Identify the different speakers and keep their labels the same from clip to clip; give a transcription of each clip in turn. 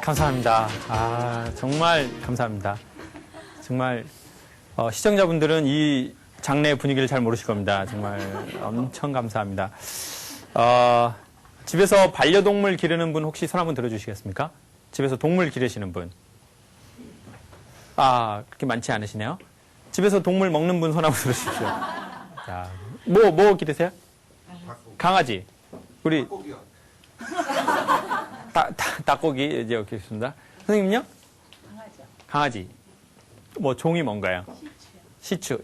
Speaker 1: 감사합니다. 정말 감사합니다. 정말 시청자분들은 이 장례 분위기를 잘 모르실 겁니다. 정말 엄청 감사합니다. 집에서 반려동물 기르는 분 혹시 손 한번 들어주시겠습니까? 집에서 동물 기르시는 분. 그렇게 많지 않으시네요. 집에서 동물 먹는 분 손 한번 들어주십시오. 자, 뭐 기르세요? 강아지. 우리 닭고기 이제 여기 있습니다. 선생님요? 강아지. 뭐 종이 뭔가요? 시추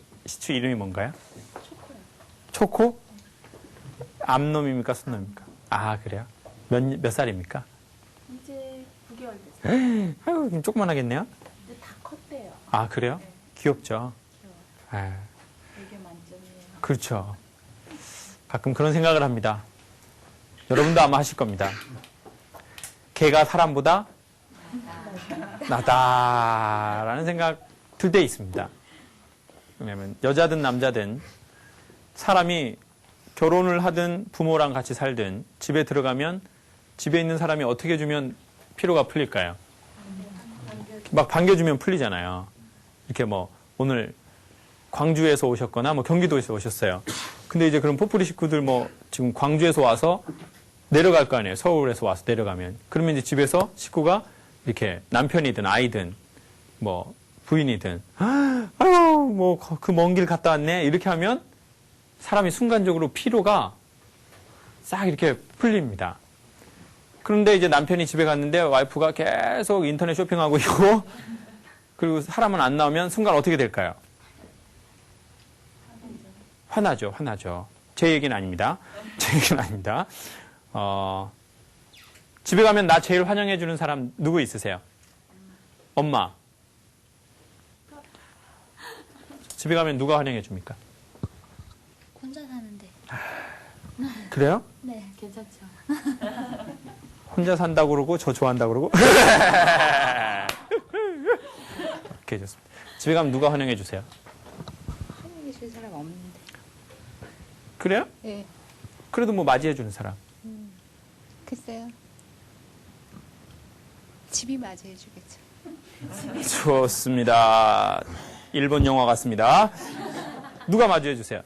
Speaker 1: 이름이 뭔가요? 초코? 암놈입니까? 순놈입니까? 그래요? 몇 살입니까?
Speaker 2: 이제 9개월 됐어요.
Speaker 1: 아유, 좀 조그만하겠네요?
Speaker 2: 근데 다 컸대요.
Speaker 1: 그래요?
Speaker 2: 네.
Speaker 1: 귀엽죠?
Speaker 2: 귀여워요. 되게 만점이에요.
Speaker 1: 그렇죠. 가끔 그런 생각을 합니다. 여러분도 아마 하실 겁니다. 개가 사람보다 낫다라는 생각 들 때 있습니다. 왜냐하면 여자든 남자든 사람이 결혼을 하든 부모랑 같이 살든 집에 들어가면 집에 있는 사람이 어떻게 해주면 피로가 풀릴까요? 막 반겨주면 풀리잖아요. 이렇게 뭐 오늘 광주에서 오셨거나 뭐 경기도에서 오셨어요. 근데 이제 그럼 포프리 식구들 뭐 지금 광주에서 와서 내려갈 거 아니에요. 서울에서 와서 내려가면. 그러면 이제 집에서 식구가 이렇게 남편이든 아이든 뭐 부인이든 아유 뭐 그 먼 길 갔다 왔네 이렇게 하면 사람이 순간적으로 피로가 싹 이렇게 풀립니다. 그런데 이제 남편이 집에 갔는데 와이프가 계속 인터넷 쇼핑하고 있고 그리고 사람은 안 나오면 순간 어떻게 될까요? 화나죠. 제 얘기는 아닙니다. 집에 가면 나 제일 환영해주는 사람 누구 있으세요? 엄마. 집에 가면 누가 환영해줍니까?
Speaker 2: 혼자 사는데.
Speaker 1: 그래요?
Speaker 2: 네, 괜찮죠.
Speaker 1: 혼자 산다고 그러고 저 좋아한다고 그러고 오케이, 좋습니다. 집에 가면 누가 환영해주세요?
Speaker 2: 환영해줄 사람 없는데.
Speaker 1: 그래요?
Speaker 2: 네.
Speaker 1: 그래도 뭐 맞이해주는 사람.
Speaker 2: 글쎄요. 집이 맞이해주겠죠.
Speaker 1: 좋습니다. 일본 영화 같습니다. 누가 마주해주세요?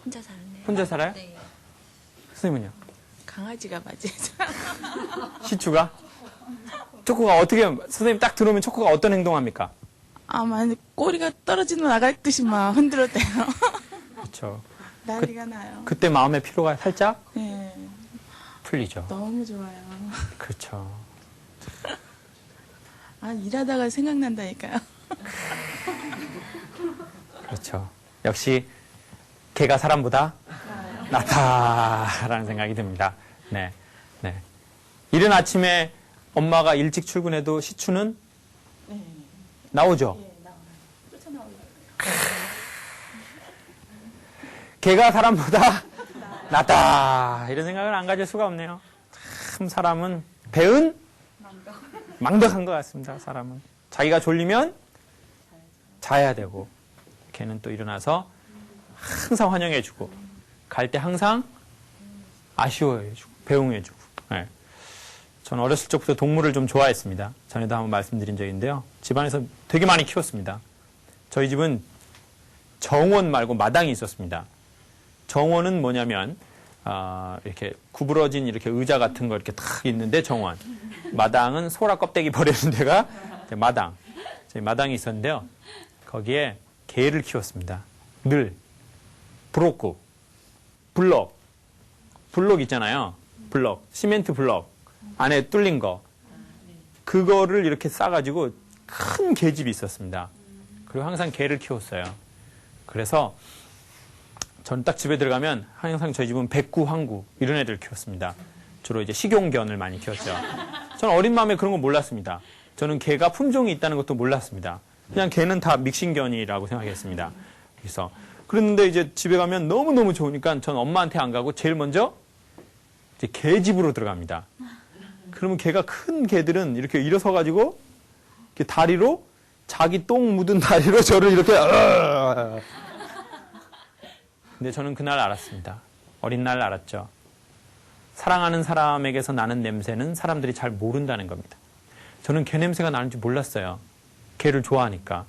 Speaker 2: 혼자 사는데.
Speaker 1: 혼자 살아요?
Speaker 2: 네.
Speaker 1: 선생님은요?
Speaker 3: 강아지가 맞이해줘.
Speaker 1: 시추가? 초코가 어떻게, 선생님 딱 들어오면 초코가 어떤 행동합니까?
Speaker 3: 만약 꼬리가 떨어지는 나갈 듯이 막 흔들어대요.
Speaker 1: 그렇죠.
Speaker 3: 난리가 나요.
Speaker 1: 그때 마음의 피로가 살짝
Speaker 3: 네,
Speaker 1: 풀리죠.
Speaker 3: 너무 좋아요.
Speaker 1: 그렇죠.
Speaker 3: 일하다가 생각난다니까요.
Speaker 1: 그렇죠. 역시 개가 사람보다 낫다라는 생각이 듭니다. 네. 이른 아침에 엄마가 일찍 출근해도 시추는
Speaker 3: 네.
Speaker 1: 나오죠.
Speaker 3: 예, 나와요. 쫓아나오려고.
Speaker 1: 개가 사람보다 낫다 이런 생각을 안 가질 수가 없네요. 참 사람은 배은 망덕한 것 같습니다. 사람은 자기가 졸리면 자야 되고 개는 또 일어나서 항상 환영해주고 갈 때 항상 아쉬워해주고 배웅해주고. 네. 저는 어렸을 적부터 동물을 좀 좋아했습니다. 전에도 한번 말씀드린 적이 있는데요. 집안에서 되게 많이 키웠습니다. 저희 집은 정원 말고 마당이 있었습니다. 정원은 뭐냐면 이렇게 구부러진 이렇게 의자 같은 거 이렇게 탁 있는데 정원. 마당은 소라 껍데기 버리는 데가 마당. 저희 마당이 있었는데요. 거기에 개를 키웠습니다. 늘 브로크, 블럭 있잖아요. 블럭, 시멘트 블럭 안에 뚫린 거. 그거를 이렇게 싸가지고 큰 개집이 있었습니다. 그리고 항상 개를 키웠어요. 그래서 전 딱 집에 들어가면 항상 저희 집은 백구, 황구 이런 애들 키웠습니다. 주로 이제 식용견을 많이 키웠죠. 저는 어린 마음에 그런 거 몰랐습니다. 저는 개가 품종이 있다는 것도 몰랐습니다. 그냥 개는 다 믹싱견이라고 생각했습니다. 그런데 이제 집에 가면 너무너무 좋으니까 전 엄마한테 안 가고 제일 먼저 이제 개 집으로 들어갑니다. 그러면 개가 큰 개들은 이렇게 일어서가지고 이렇게 다리로 자기 똥 묻은 다리로 저를 이렇게 근데 저는 그날 알았습니다. 어린 날 알았죠. 사랑하는 사람에게서 나는 냄새는 사람들이 잘 모른다는 겁니다. 저는 개 냄새가 나는지 몰랐어요. 개를 좋아하니까.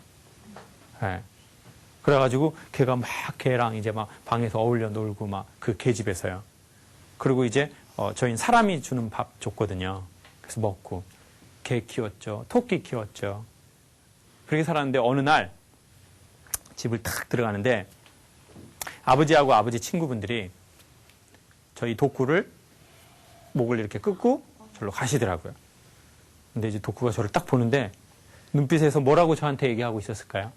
Speaker 1: 예. 그래가지고 걔가 막 걔랑 이제 막 방에서 어울려 놀고 막 그 개 집에서요. 그리고 이제 저희는 사람이 주는 밥 줬거든요. 그래서 먹고 개 키웠죠. 토끼 키웠죠. 그렇게 살았는데 어느 날 집을 탁 들어가는데 아버지하고 아버지 친구분들이 저희 덕구를 목을 이렇게 끊고 절로 가시더라고요. 근데 이제 덕구가 저를 딱 보는데 눈빛에서 뭐라고 저한테 얘기하고 있었을까요?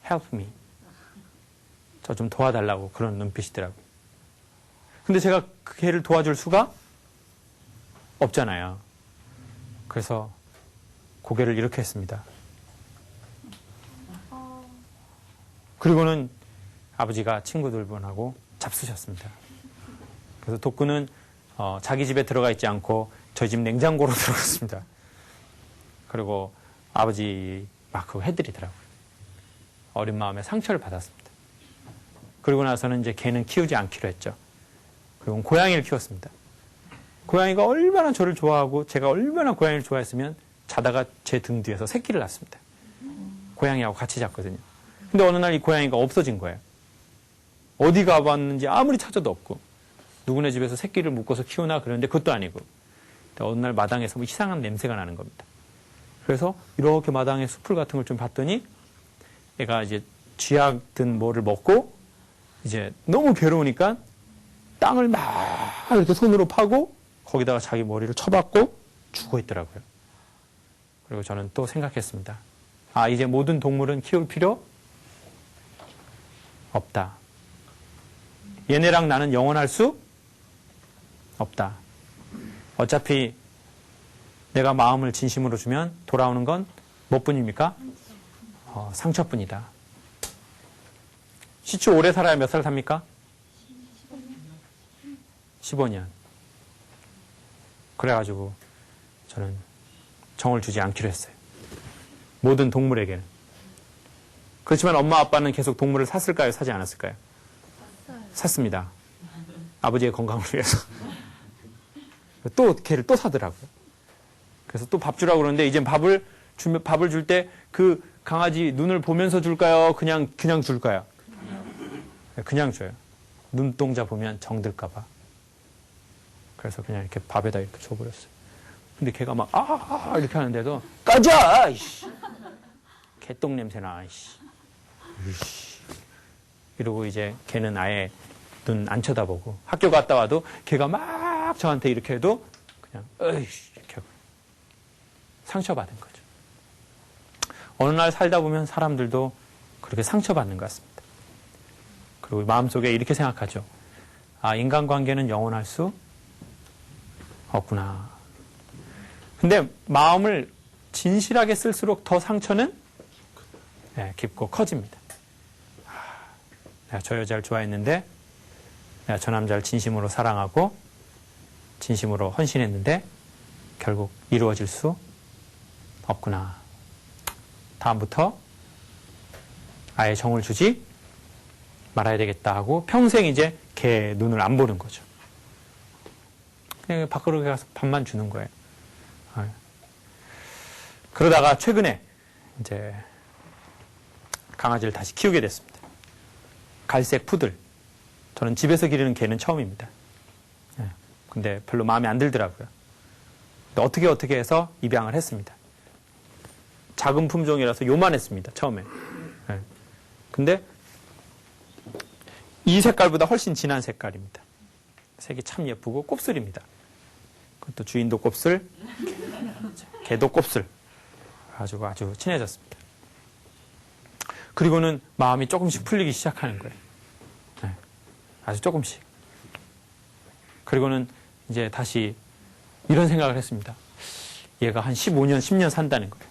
Speaker 1: Help me. 저 좀 도와달라고 그런 눈빛이더라고요. 근데 제가 그 개를 도와줄 수가 없잖아요. 그래서 고개를 이렇게 했습니다. 그리고는 아버지가 친구들분하고 잡수셨습니다. 그래서 덕구는 자기 집에 들어가 있지 않고 저희 집 냉장고로 들어갔습니다. 그리고 아버지 막 그거 해드리더라고요. 어린 마음에 상처를 받았습니다. 그리고 나서는 이제 개는 키우지 않기로 했죠. 그리고 고양이를 키웠습니다. 고양이가 얼마나 저를 좋아하고 제가 얼마나 고양이를 좋아했으면 자다가 제 등 뒤에서 새끼를 낳습니다. 고양이하고 같이 잤거든요. 근데 어느 날 이 고양이가 없어진 거예요. 어디 가봤는지 아무리 찾아도 없고 누구네 집에서 새끼를 묶어서 키우나 그러는데 그것도 아니고 어느 날 마당에서 뭐 이상한 냄새가 나는 겁니다. 그래서 이렇게 마당에 숲을 같은 걸 좀 봤더니 얘가 이제 쥐약든 뭐를 먹고 이제 너무 괴로우니까 땅을 막 이렇게 손으로 파고 거기다가 자기 머리를 쳐박고 죽어 있더라고요. 그리고 저는 또 생각했습니다. 아, 이제 모든 동물은 키울 필요 없다. 얘네랑 나는 영원할 수 없다. 어차피 내가 마음을 진심으로 주면 돌아오는 건 뭐뿐입니까? 상처뿐이다. 시추 오래 살아야 몇 살 삽니까? 15년. 그래가지고 저는 정을 주지 않기로 했어요. 모든 동물에게는. 그렇지만 엄마 아빠는 계속 동물을 샀을까요? 사지 않았을까요? 샀습니다. 아버지의 건강을 위해서. 또 개를 또 사더라고요. 그래서 또 밥 주라고 그러는데 이제 밥을 줄 때 그 강아지 눈을 보면서 줄까요? 그냥 줄까요? 그냥 줘요. 눈동자 보면 정들까봐. 그래서 그냥 이렇게 밥에다 이렇게 줘버렸어요. 근데 걔가 막 이렇게 하는데도 꺼져! 이씨. 개똥 냄새나. 이씨. 이러고 이제 걔는 아예 눈 안 쳐다보고 학교 갔다 와도 걔가 막 저한테 이렇게 해도 그냥 이렇게 하고 상처받은 거죠. 어느 날 살다 보면 사람들도 그렇게 상처받는 것 같습니다. 그리고 마음속에 이렇게 생각하죠. 아, 인간관계는 영원할 수 없구나. 근데 마음을 진실하게 쓸수록 더 상처는 깊고 커집니다. 내가 저 여자를 좋아했는데 내가 저 남자를 진심으로 사랑하고 진심으로 헌신했는데 결국 이루어질 수 없구나. 다음부터 아예 정을 주지 말아야 되겠다 하고 평생 이제 걔 눈을 안 보는 거죠. 그냥 밖으로 가서 밥만 주는 거예요. 그러다가 최근에 이제 강아지를 다시 키우게 됐습니다. 갈색 푸들. 저는 집에서 기르는 개는 처음입니다. 근데 별로 마음에 안 들더라고요. 근데 어떻게 해서 입양을 했습니다. 작은 품종이라서 요만했습니다. 처음에. 근데 이 색깔보다 훨씬 진한 색깔입니다. 색이 참 예쁘고 곱슬입니다. 그것도 주인도 곱슬, 개도 곱슬. 가지고 아주 친해졌습니다. 그리고는 마음이 조금씩 풀리기 시작하는 거예요. 아주 조금씩. 그리고는 이제 다시 이런 생각을 했습니다. 얘가 한 15년, 10년 산다는 거예요.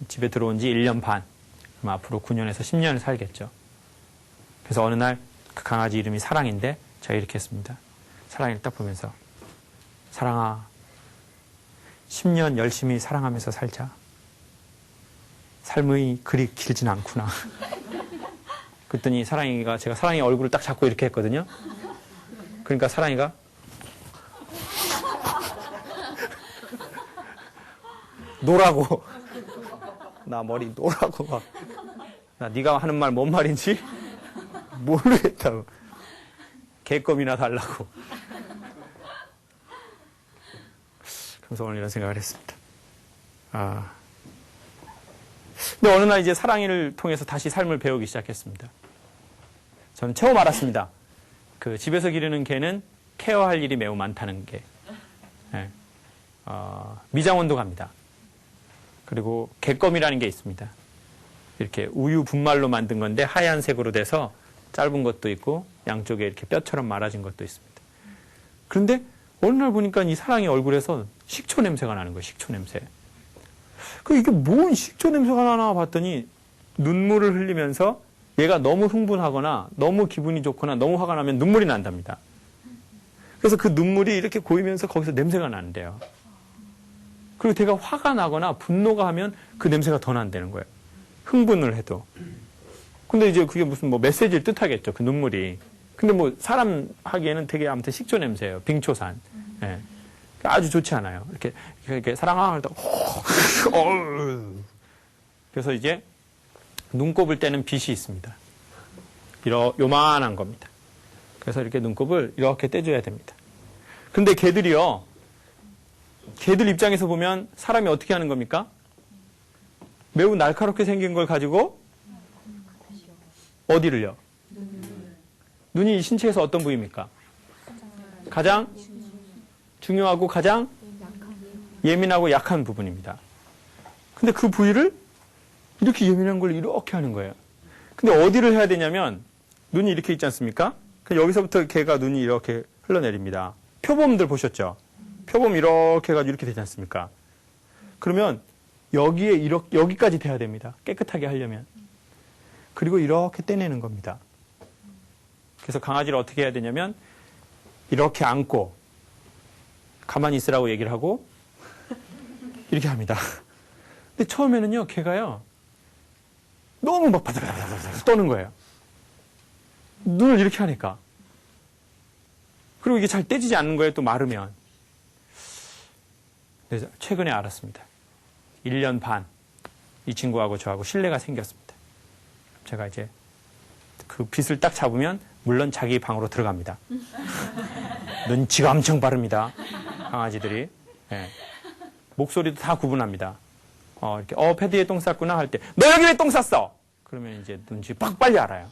Speaker 1: 집에 들어온 지 1년 반. 그럼 앞으로 9년에서 10년을 살겠죠. 그래서 어느 날 그 강아지 이름이 사랑인데 제가 이렇게 했습니다. 사랑이를 딱 보면서 사랑아, 10년 열심히 사랑하면서 살자. 삶이 그리 길진 않구나. 그랬더니 사랑이가 제가 사랑이 얼굴을 딱 잡고 이렇게 했거든요. 그러니까 사랑이가 노라고. 나 머리 노라고 막. 나 네가 하는 말 뭔 말인지 모르겠다고. 개껌이나 달라고. 그래서 오늘 이런 생각을 했습니다. 근데 어느 날 이제 사랑이를 통해서 다시 삶을 배우기 시작했습니다. 저는 처음 알았습니다. 그 집에서 기르는 개는 케어할 일이 매우 많다는 게. 네. 미장원도 갑니다. 그리고 개껌이라는 게 있습니다. 이렇게 우유 분말로 만든 건데 하얀색으로 돼서 짧은 것도 있고 양쪽에 이렇게 뼈처럼 말아진 것도 있습니다. 그런데 어느 날 보니까 이 사랑이 얼굴에서 식초 냄새가 나는 거예요. 식초 냄새. 이게 뭔 식초 냄새가 나나 봤더니 눈물을 흘리면서 얘가 너무 흥분하거나 너무 기분이 좋거나 너무 화가 나면 눈물이 난답니다. 그래서 그 눈물이 이렇게 고이면서 거기서 냄새가 나는데요. 그리고 걔가 화가 나거나 분노가 하면 그 냄새가 더 난다는 거예요. 흥분을 해도. 근데 이제 그게 무슨 뭐 메시지를 뜻하겠죠. 그 눈물이. 근데 뭐 사람 하기에는 되게 아무튼 식초 냄새예요. 빙초산. 예. 아주 좋지 않아요. 이렇게 사랑할 때 그래서 이제 눈곱을 떼는 빗이 있습니다. 요만한 겁니다. 그래서 이렇게 눈곱을 이렇게 떼줘야 됩니다. 근데 개들이요. 개들 입장에서 보면 사람이 어떻게 하는 겁니까? 매우 날카롭게 생긴 걸 가지고 어디를요? 눈이 신체에서 어떤 부위입니까? 가장 중요하고 가장 예민하고 약한 부분입니다. 근데 그 부위를 이렇게 예민한 걸 이렇게 하는 거예요. 근데 어디를 해야 되냐면 눈이 이렇게 있지 않습니까? 여기서부터 개가 눈이 이렇게 흘러내립니다. 표범들 보셨죠? 표범 이렇게 해가지고 이렇게 되지 않습니까? 그러면 여기에 여기까지 돼야 됩니다. 깨끗하게 하려면. 그리고 이렇게 떼내는 겁니다. 그래서 강아지를 어떻게 해야 되냐면 이렇게 안고 가만히 있으라고 얘기를 하고 이렇게 합니다. 근데 처음에는요, 걔가요, 너무 막 바들바들 떠는 거예요. 눈을 이렇게 하니까. 그리고 이게 잘 떼지지 않는 거예요, 또 마르면. 그래서 최근에 알았습니다. 1년 반, 이 친구하고 저하고 신뢰가 생겼습니다. 제가 이제 그 빗을 딱 잡으면, 물론 자기 방으로 들어갑니다. 눈치가 엄청 빠릅니다. 강아지들이. 네. 목소리도 다 구분합니다. 이렇게, 패드에 똥 쌌구나 할 때, 너 여기 왜 똥 쌌어? 그러면 이제 눈치 빡 빨리 알아요.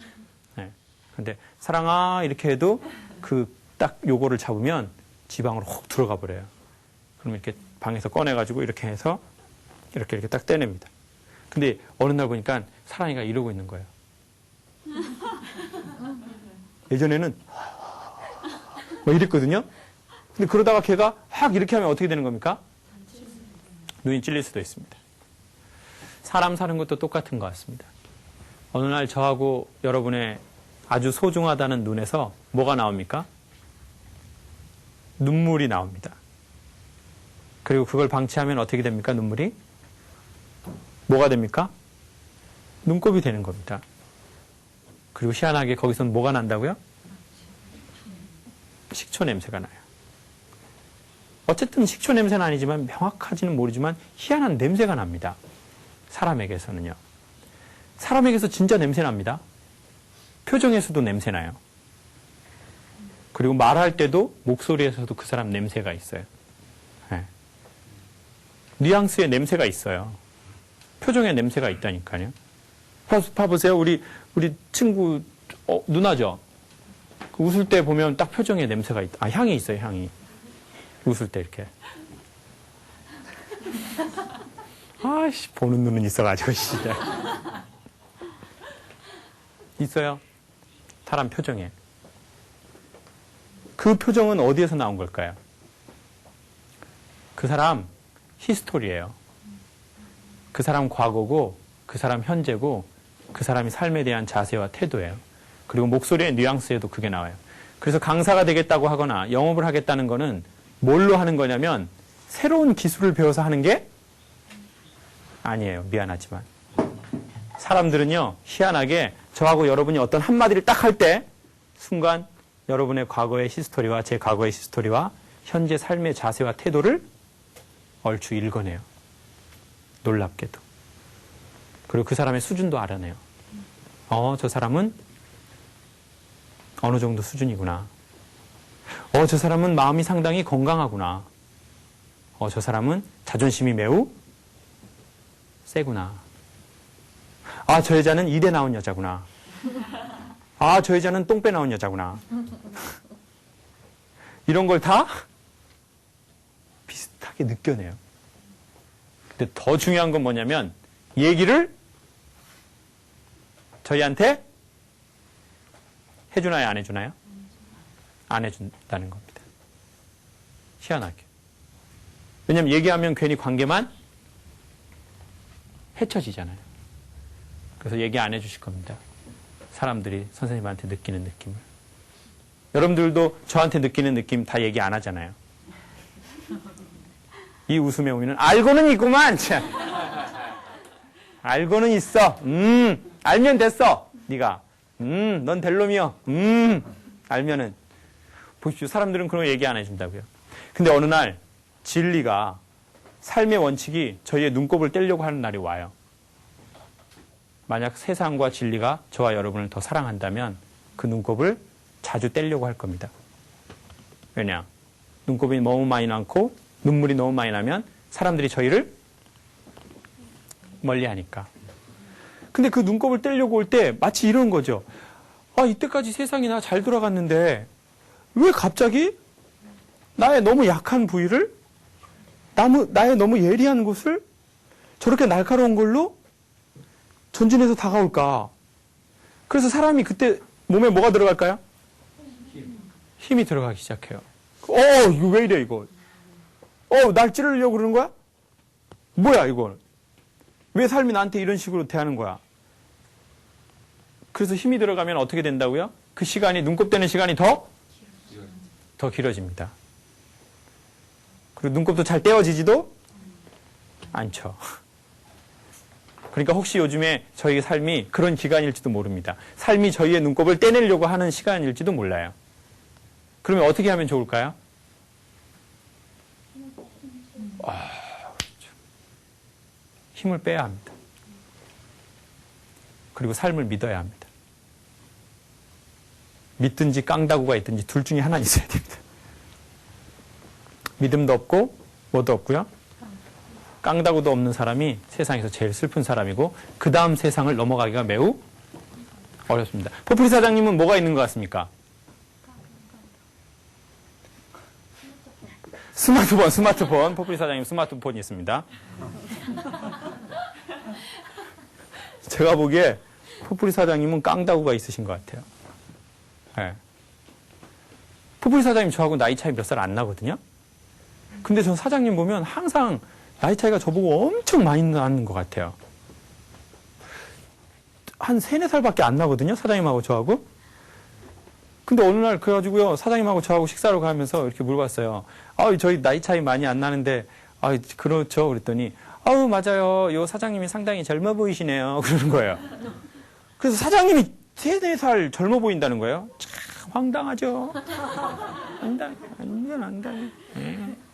Speaker 1: 네. 근데, 사랑아, 이렇게 해도 딱 요거를 잡으면 지방으로 혹 들어가 버려요. 그럼 이렇게 방에서 꺼내가지고 이렇게 해서 이렇게 딱 떼냅니다. 근데 어느 날 보니까 사랑이가 이러고 있는 거예요. 예전에는 뭐 이랬거든요. 근데 그러다가 걔가 확 이렇게 하면 어떻게 되는 겁니까? 눈이 찔릴 수도 있습니다. 사람 사는 것도 똑같은 것 같습니다. 어느 날 저하고 여러분의 아주 소중하다는 눈에서 뭐가 나옵니까? 눈물이 나옵니다. 그리고 그걸 방치하면 어떻게 됩니까? 눈물이? 뭐가 됩니까? 눈곱이 되는 겁니다. 그리고 희한하게 거기서는 뭐가 난다고요? 식초 냄새가 나요. 어쨌든 식초 냄새는 아니지만 명확하지는 모르지만 희한한 냄새가 납니다. 사람에게서는요. 사람에게서 진짜 냄새 납니다. 표정에서도 냄새 나요. 그리고 말할 때도 목소리에서도 그 사람 냄새가 있어요. 네. 뉘앙스의 냄새가 있어요. 표정에 냄새가 있다니까요. 봐보세요. 우리 친구 누나죠. 웃을 때 보면 딱 표정에 냄새가 있다. 향이 있어요. 향이. 웃을 때 이렇게. 아이씨, 보는 눈은 있어가지고 진짜. 있어요. 사람 표정에. 그 표정은 어디에서 나온 걸까요? 그 사람 히스토리예요. 그 사람 과거고, 그 사람 현재고, 그 사람이 삶에 대한 자세와 태도예요. 그리고 목소리의 뉘앙스에도 그게 나와요. 그래서 강사가 되겠다고 하거나 영업을 하겠다는 거는 뭘로 하는 거냐면 새로운 기술을 배워서 하는 게 아니에요. 미안하지만. 사람들은요, 희한하게 저하고 여러분이 어떤 한마디를 딱 할 때 순간 여러분의 과거의 히스토리와 제 과거의 히스토리와 현재 삶의 자세와 태도를 얼추 읽어내요. 놀랍게도. 그리고 그 사람의 수준도 알아내요. 저 사람은 어느 정도 수준이구나. 저 사람은 마음이 상당히 건강하구나. 저 사람은 자존심이 매우 세구나. 저 여자는 이대 나온 여자구나. 저 여자는 똥배 나온 여자구나. 이런 걸 다 비슷하게 느껴내요. 근데 더 중요한 건 뭐냐면 얘기를 저희한테 해주나요? 안 해주나요? 안 해준다는 겁니다. 희한하게. 왜냐면 얘기하면 괜히 관계만 헤쳐지잖아요. 그래서 얘기 안 해주실 겁니다. 사람들이 선생님한테 느끼는 느낌을. 여러분들도 저한테 느끼는 느낌 다 얘기 안 하잖아요. 이 웃음의 의미는 알고는 있구만. 알고는 있어. 알면 됐어. 네가. 넌 될 놈이여. 알면은. 보십시오. 사람들은 그런 거 얘기 안 해준다고요. 근데 어느 날 진리가, 삶의 원칙이 저희의 눈곱을 떼려고 하는 날이 와요. 만약 세상과 진리가 저와 여러분을 더 사랑한다면 그 눈곱을 자주 떼려고 할 겁니다. 왜냐? 눈곱이 너무 많이 나고 눈물이 너무 많이 나면 사람들이 저희를 멀리하니까. 근데 그 눈곱을 떼려고 올 때 마치 이런 거죠. 이때까지 세상이 나 잘 돌아갔는데 왜 갑자기 나의 너무 약한 부위를, 나의 너무 예리한 곳을 저렇게 날카로운 걸로 전진해서 다가올까? 그래서 사람이 그때 몸에 뭐가 들어갈까요? 힘이 들어가기 시작해요. 이거 왜 이래, 이거? 날 찌르려고 그러는 거야? 뭐야, 이걸? 왜 삶이 나한테 이런 식으로 대하는 거야? 그래서 힘이 들어가면 어떻게 된다고요? 그 시간이, 눈곱 떼는 시간이 더 길어집니다. 그리고 눈곱도 잘 떼어지지도 않죠. 그러니까 혹시 요즘에 저희의 삶이 그런 기간일지도 모릅니다. 삶이 저희의 눈곱을 떼내려고 하는 시간일지도 몰라요. 그러면 어떻게 하면 좋을까요? 그렇죠. 힘을 빼야 합니다. 그리고 삶을 믿어야 합니다. 믿든지 깡다구가 있든지 둘 중에 하나는 있어야 됩니다. 믿음도 없고 뭐도 없고요. 깡다구도 없는 사람이 세상에서 제일 슬픈 사람이고 그 다음 세상을 넘어가기가 매우 어렵습니다. 포프리 사장님은 뭐가 있는 것 같습니까? 스마트폰. 포프리 사장님 스마트폰이 있습니다. 제가 보기에 포프리 사장님은 깡다구가 있으신 것 같아요. 네. 포프리 사장님 저하고 나이 차이 몇 살 안 나거든요. 근데 전 사장님 보면 항상 나이 차이가 저보고 엄청 많이 나는 것 같아요. 한 3, 4살밖에 안 나거든요. 사장님하고 저하고. 근데 어느 날 그래가지고요. 사장님하고 저하고 식사를 가면서 이렇게 물어봤어요. 저희 나이 차이 많이 안 나는데, 그렇죠. 그랬더니, 맞아요. 요 사장님이 상당히 젊어 보이시네요. 그러는 거예요. 그래서 사장님이 3, 4살 젊어 보인다는 거예요. 참 황당하죠. 완전.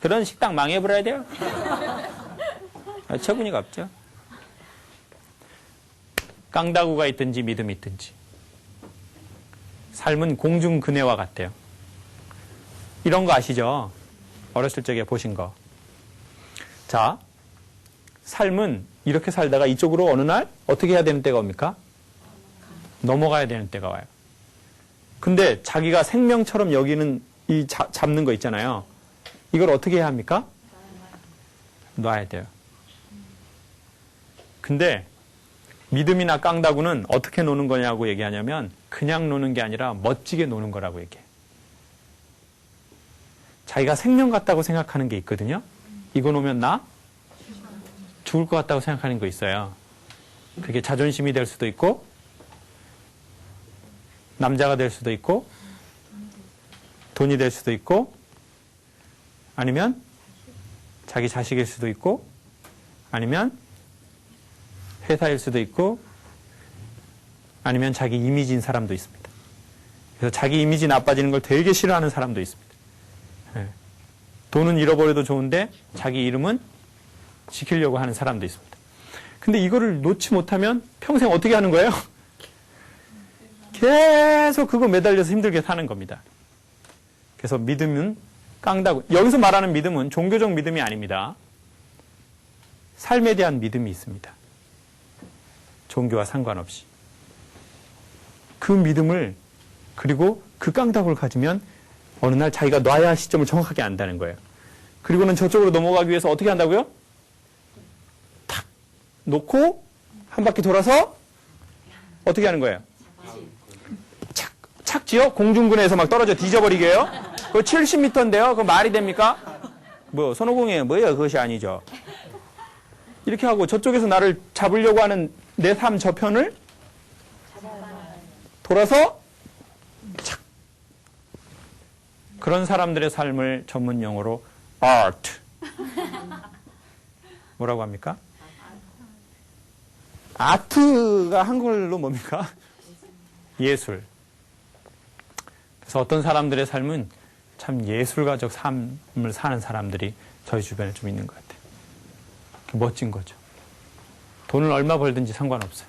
Speaker 1: 그런 식당 망해버려야 돼요. 처분이가 없죠. 깡다구가 있든지 믿음이 있든지. 삶은 공중그네와 같대요. 이런 거 아시죠? 어렸을 적에 보신 거. 자, 삶은 이렇게 살다가 이쪽으로 어느 날 어떻게 해야 되는 때가 옵니까? 넘어가야 되는 때가 와요. 근데 자기가 생명처럼 여기는 이 잡는 거 있잖아요. 이걸 어떻게 해야 합니까? 놔야 돼요. 근데 믿음이나 깡다구는 어떻게 노는 거냐고 얘기하냐면 그냥 노는 게 아니라 멋지게 노는 거라고 얘기해요. 자기가 생명 같다고 생각하는 게 있거든요. 이거 놓으면 나 죽을 것 같다고 생각하는 거 있어요. 그게 자존심이 될 수도 있고 남자가 될 수도 있고 돈이 될 수도 있고 아니면 자기 자식일 수도 있고 아니면 회사일 수도 있고 아니면 자기 이미지인 사람도 있습니다. 그래서 자기 이미지 나빠지는 걸 되게 싫어하는 사람도 있습니다. 돈은 잃어버려도 좋은데 자기 이름은 지키려고 하는 사람도 있습니다. 근데 이거를 놓지 못하면 평생 어떻게 하는 거예요? 계속 그거 매달려서 힘들게 사는 겁니다. 그래서 믿음은 깡다구. 여기서 말하는 믿음은 종교적 믿음이 아닙니다. 삶에 대한 믿음이 있습니다. 종교와 상관없이. 그 믿음을, 그리고 그 깡다구를 가지면 어느 날 자기가 놔야 할 시점을 정확하게 안다는 거예요. 그리고는 저쪽으로 넘어가기 위해서 어떻게 한다고요? 탁 놓고 한 바퀴 돌아서 어떻게 하는 거예요? 착지요? 공중근에서 막 떨어져 뒤져버리게요? 그거 70m인데요? 그거 말이 됩니까? 뭐 손오공이에요? 뭐예요? 그것이 아니죠. 이렇게 하고 저쪽에서 나를 잡으려고 하는 내 삶 저편을 돌아서 착. 그런 사람들의 삶을 전문 용어로 art. 뭐라고 합니까? 아트가 한글로 뭡니까? 예술. 그래서 어떤 사람들의 삶은 참 예술가적 삶을 사는 사람들이 저희 주변에 좀 있는 것 같아요. 멋진 거죠. 돈을 얼마 벌든지 상관없어요.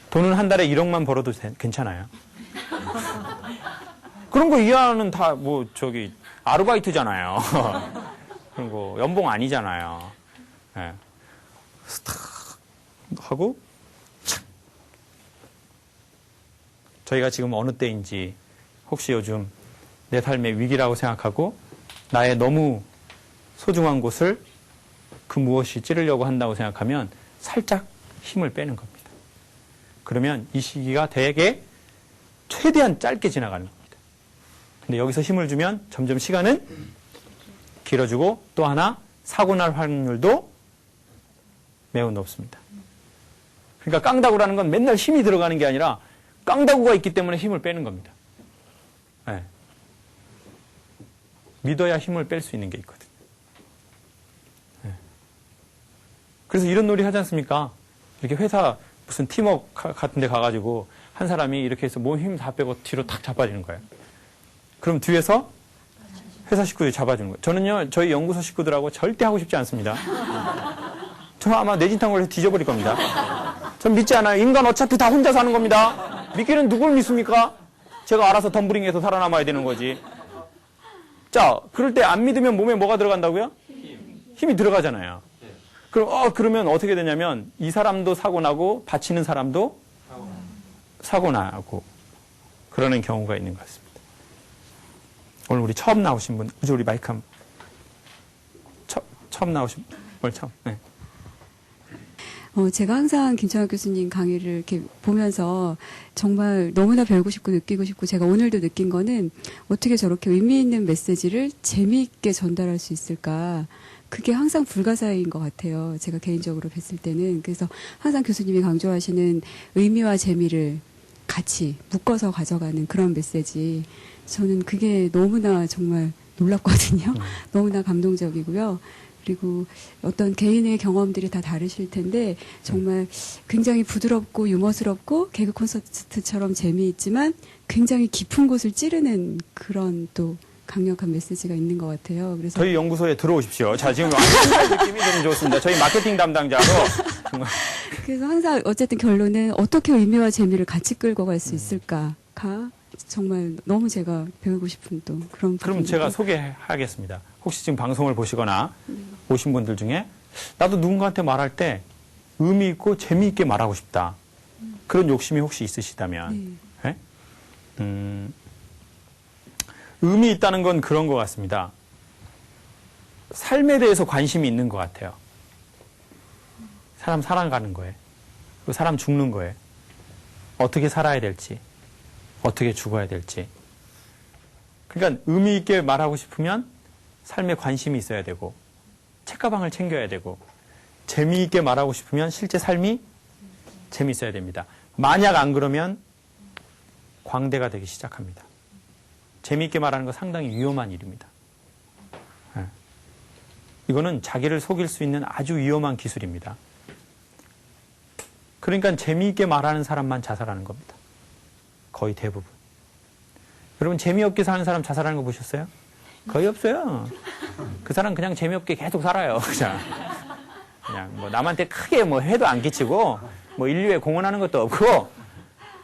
Speaker 1: 돈은 한 달에 1억만 벌어도 괜찮아요. 그런 거 이하는 다 아르바이트잖아요. 그런 거 연봉 아니잖아요. 네. 스탁 하고 착. 저희가 지금 어느 때인지 혹시 요즘 내 삶의 위기라고 생각하고 나의 너무 소중한 곳을 그 무엇이 찌르려고 한다고 생각하면 살짝 힘을 빼는 겁니다. 그러면 이 시기가 되게 최대한 짧게 지나가는 겁니다. 근데 여기서 힘을 주면 점점 시간은 길어지고 또 하나 사고 날 확률도 매우 높습니다. 그러니까 깡다구라는 건 맨날 힘이 들어가는 게 아니라 깡다구가 있기 때문에 힘을 빼는 겁니다. 네. 믿어야 힘을 뺄 수 있는 게 있거든요. 네. 그래서 이런 놀이 하지 않습니까? 이렇게 회사 무슨 팀워크 같은 데 가가지고 한 사람이 이렇게 해서 몸 힘 다 빼고 뒤로 탁 잡아주는 거예요. 그럼 뒤에서 회사 식구들이 잡아주는 거예요. 저는요, 저희 연구소 식구들하고 절대 하고 싶지 않습니다. 저는 아마 뇌진탕으로 해서 뒤져버릴 겁니다. 전 믿지 않아요. 인간 어차피 다 혼자 사는 겁니다. 믿기는 누굴 믿습니까? 제가 알아서 덤블링해서 살아남아야 되는 거지. 자, 그럴 때 안 믿으면 몸에 뭐가 들어간다고요? 힘이 들어가잖아요. 그러면 어떻게 되냐면 이 사람도 사고 나고 바치는 사람도 사고 나고 그러는 경우가 있는 것 같습니다. 오늘 우리 처음 나오신 분, 우리 마이크 한번. 처음 나오신 분, 오늘 처음. 네.
Speaker 4: 제가 항상 김창학 교수님 강의를 이렇게 보면서 정말 너무나 배우고 싶고 느끼고 싶고 제가 오늘도 느낀 거는 어떻게 저렇게 의미 있는 메시지를 재미있게 전달할 수 있을까. 그게 항상 불가사의인 것 같아요. 제가 개인적으로 뵀을 때는. 그래서 항상 교수님이 강조하시는 의미와 재미를 같이 묶어서 가져가는 그런 메시지. 저는 그게 너무나 정말 놀랐거든요. 너무나 감동적이고요. 그리고 어떤 개인의 경험들이 다 다르실 텐데 정말 굉장히 부드럽고 유머스럽고 개그 콘서트처럼 재미있지만 굉장히 깊은 곳을 찌르는 그런 또 강력한 메시지가 있는 것 같아요. 그래서
Speaker 1: 저희 연구소에 들어오십시오. 자, 지금 완전 느낌이 좀 좋습니다. 저희 마케팅 담당자로 정말.
Speaker 4: 그래서 항상 어쨌든 결론은 어떻게 의미와 재미를 같이 끌고 갈 수 있을까가 정말 너무 제가 배우고 싶은 또 그런
Speaker 1: 그럼 제가 소개하겠습니다. 혹시 지금 방송을 보시거나 오신 분들 중에 나도 누군가한테 말할 때 의미 있고 재미있게 말하고 싶다. 그런 욕심이 혹시 있으시다면 네? 의미 있다는 건 그런 것 같습니다. 삶에 대해서 관심이 있는 것 같아요. 사람 살아가는 거에 그리고 사람 죽는 거에 어떻게 살아야 될지 어떻게 죽어야 될지. 그러니까 의미 있게 말하고 싶으면 삶에 관심이 있어야 되고 책가방을 챙겨야 되고 재미있게 말하고 싶으면 실제 삶이 재미있어야 됩니다. 만약 안 그러면 광대가 되기 시작합니다. 재미있게 말하는 거 상당히 위험한 일입니다. 네. 이거는 자기를 속일 수 있는 아주 위험한 기술입니다. 그러니까 재미있게 말하는 사람만 자살하는 겁니다. 거의 대부분. 여러분 재미없게 사는 사람 자살하는 거 보셨어요? 거의 없어요. 그 사람 그냥 재미없게 계속 살아요. 그냥. 그냥 뭐 남한테 크게 뭐 해도 안 끼치고 뭐 인류에 공헌하는 것도 없고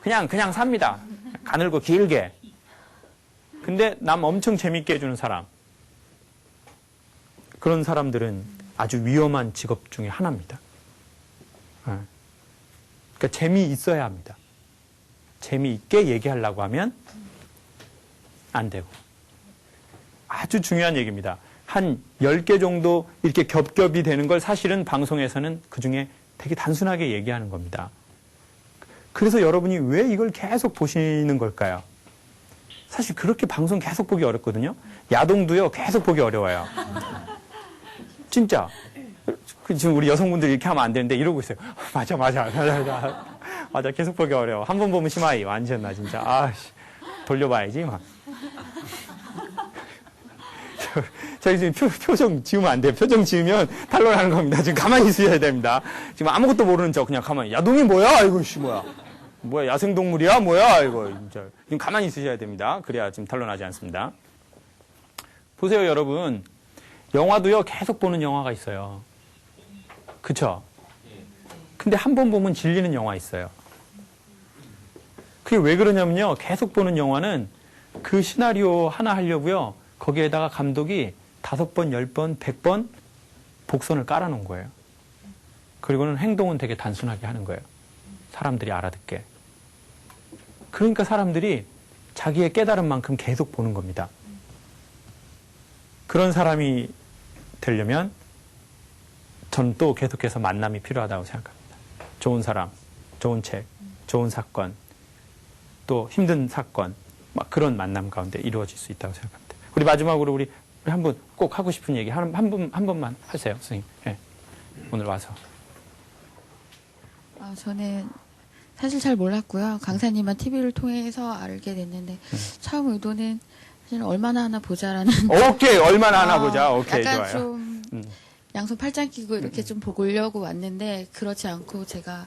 Speaker 1: 그냥 삽니다. 가늘고 길게. 근데 남 엄청 재밌게 해주는 사람. 그런 사람들은 아주 위험한 직업 중에 하나입니다. 그러니까 재미있어야 합니다. 재미있게 얘기하려고 하면 안 되고. 아주 중요한 얘기입니다. 한 10개 정도 이렇게 겹겹이 되는 걸 사실은 방송에서는 그중에 되게 단순하게 얘기하는 겁니다. 그래서 여러분이 왜 이걸 계속 보시는 걸까요? 사실 그렇게 방송 계속 보기 어렵거든요. 야동도요, 계속 보기 어려워요. 진짜. 지금 우리 여성분들이 이렇게 하면 안 되는데 이러고 있어요. 맞아. 계속 보기 어려워. 한 번 보면 심하이. 완전 나 진짜. 아씨. 돌려봐야지, 막. 저희 지금 표정 지으면 안 돼요. 표정 지으면 탄론하는 겁니다. 지금 가만히 있어야 됩니다. 지금 아무것도 모르는 척 그냥 가만히. 야동이 뭐야? 이거 씨 뭐야? 뭐야? 야생동물이야? 뭐야? 이거 진짜. 지금 가만히 있으셔야 됩니다. 그래야 지금 탄론하지 않습니다. 보세요, 여러분. 영화도요, 계속 보는 영화가 있어요. 그쵸? 근데 한 번 보면 질리는 영화 있어요. 그게 왜 그러냐면요. 계속 보는 영화는 그 시나리오 하나 하려고요. 거기에다가 감독이 5번, 10번, 100번 복선을 깔아놓은 거예요. 그리고는 행동은 되게 단순하게 하는 거예요. 사람들이 알아듣게. 그러니까 사람들이 자기의 깨달은 만큼 계속 보는 겁니다. 그런 사람이 되려면 전 또 계속해서 만남이 필요하다고 생각합니다. 좋은 사람, 좋은 책, 좋은 사건, 또 힘든 사건, 막 그런 만남 가운데 이루어질 수 있다고 생각합니다. 우리 마지막으로 우리 한번 꼭 하고 싶은 얘기 한 번만 하세요, 선생님. 네. 오늘 와서.
Speaker 2: 저는 사실 잘 몰랐고요. 강사님만 TV를 통해서 알게 됐는데 처음 의도는 사실 얼마나 하나 보자라는.
Speaker 1: 오케이, 얼마나 하나 보자. 오케이,
Speaker 2: 약간
Speaker 1: 좋아요.
Speaker 2: 좀 양손 팔짱 끼고 이렇게 좀 보려고 왔는데 그렇지 않고 제가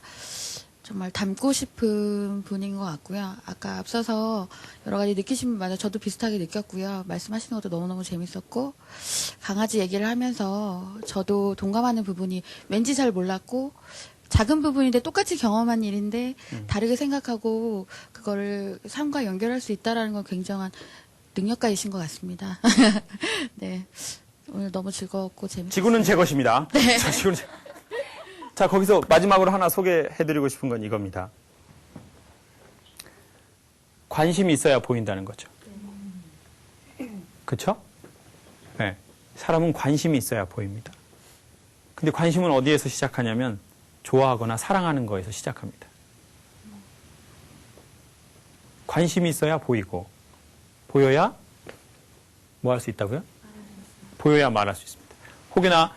Speaker 2: 정말 닮고 싶은 분인 것 같고요. 아까 앞서서 여러 가지 느끼신 분 많아요. 저도 비슷하게 느꼈고요. 말씀하시는 것도 너무너무 재밌었고 강아지 얘기를 하면서 저도 동감하는 부분이 왠지 잘 몰랐고 작은 부분인데 똑같이 경험한 일인데 다르게 생각하고 그거를 삶과 연결할 수 있다는 건 굉장한 능력가이신 것 같습니다. 네, 오늘 너무 즐거웠고 재밌었어요.
Speaker 1: 지구는 제 것입니다.
Speaker 2: 네.
Speaker 1: 자, 거기서 마지막으로 하나 소개해드리고 싶은 건 이겁니다. 관심이 있어야 보인다는 거죠. 그쵸? 네. 사람은 관심이 있어야 보입니다. 근데 관심은 어디에서 시작하냐면 좋아하거나 사랑하는 거에서 시작합니다. 관심이 있어야 보이고 보여야 뭐 할 수 있다고요? 보여야 말할 수 있습니다. 혹여나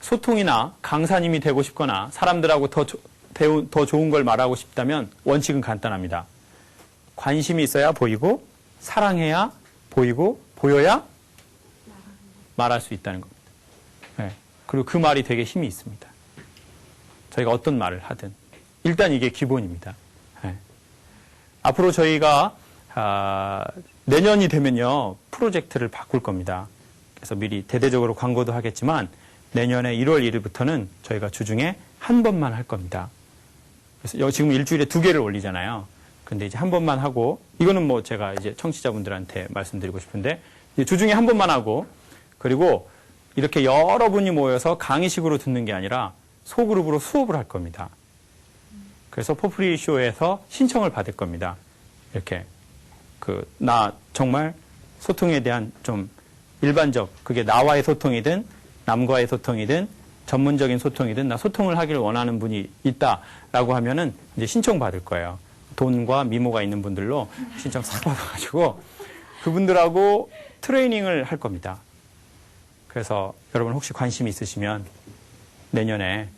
Speaker 1: 소통이나 강사님이 되고 싶거나 사람들하고 더 좋은 걸 말하고 싶다면 원칙은 간단합니다. 관심이 있어야 보이고 사랑해야 보이고 보여야 말할 수 있다는 겁니다. 네. 그리고 그 말이 되게 힘이 있습니다. 저희가 어떤 말을 하든 일단 이게 기본입니다. 네. 앞으로 저희가 내년이 되면요 프로젝트를 바꿀 겁니다. 그래서 미리 대대적으로 광고도 하겠지만 내년에 1월 1일부터는 저희가 주중에 한 번만 할 겁니다. 그래서 지금 일주일에 2개를 올리잖아요. 근데 이제 한 번만 하고 이거는 뭐 제가 이제 청취자분들한테 말씀드리고 싶은데 이제 주중에 한 번만 하고 그리고 이렇게 여러분이 모여서 강의식으로 듣는 게 아니라 소그룹으로 수업을 할 겁니다. 그래서 포프리쇼에서 신청을 받을 겁니다. 이렇게 나 정말 소통에 대한 좀 일반적 그게 나와의 소통이든 남과의 소통이든 전문적인 소통이든 나 소통을 하기를 원하는 분이 있다라고 하면은 이제 신청 받을 거예요. 돈과 미모가 있는 분들로 신청 싹 받아가지고 그분들하고 트레이닝을 할 겁니다. 그래서 여러분 혹시 관심 있으시면 내년에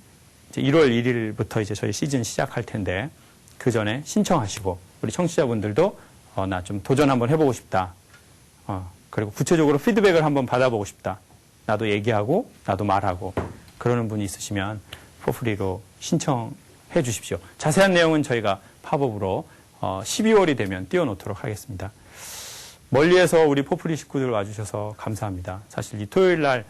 Speaker 1: 이제 1월 1일부터 이제 저희 시즌 시작할 텐데 그 전에 신청하시고 우리 청취자분들도 나 좀 도전 한번 해보고 싶다. 그리고 구체적으로 피드백을 한번 받아보고 싶다. 나도 얘기하고 나도 말하고 그러는 분이 있으시면 포프리로 신청해 주십시오. 자세한 내용은 저희가 팝업으로 12월이 되면 띄워놓도록 하겠습니다. 멀리에서 우리 포프리 식구들 와주셔서 감사합니다. 사실 이 토요일 날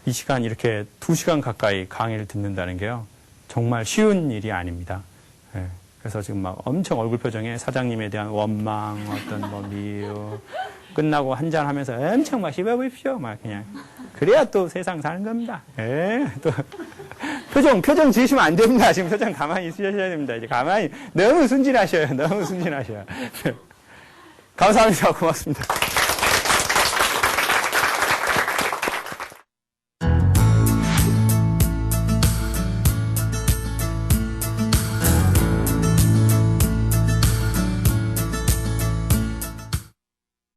Speaker 1: 이 시간 이렇게 2시간 가까이 강의를 듣는다는 게요. 정말 쉬운 일이 아닙니다. 예. 그래서 지금 막 엄청 얼굴 표정에 사장님에 대한 원망, 어떤 뭐 미움, 끝나고 한잔 하면서 엄청 막 씹어보십시오. 막 그냥. 그래야 또 세상 사는 겁니다. 예. 또. 표정 지으시면 안 됩니다. 지금 표정 가만히 있으셔야 됩니다. 이제 가만히. 너무 순진하셔요. 너무 순진하셔요. 감사합니다. 고맙습니다.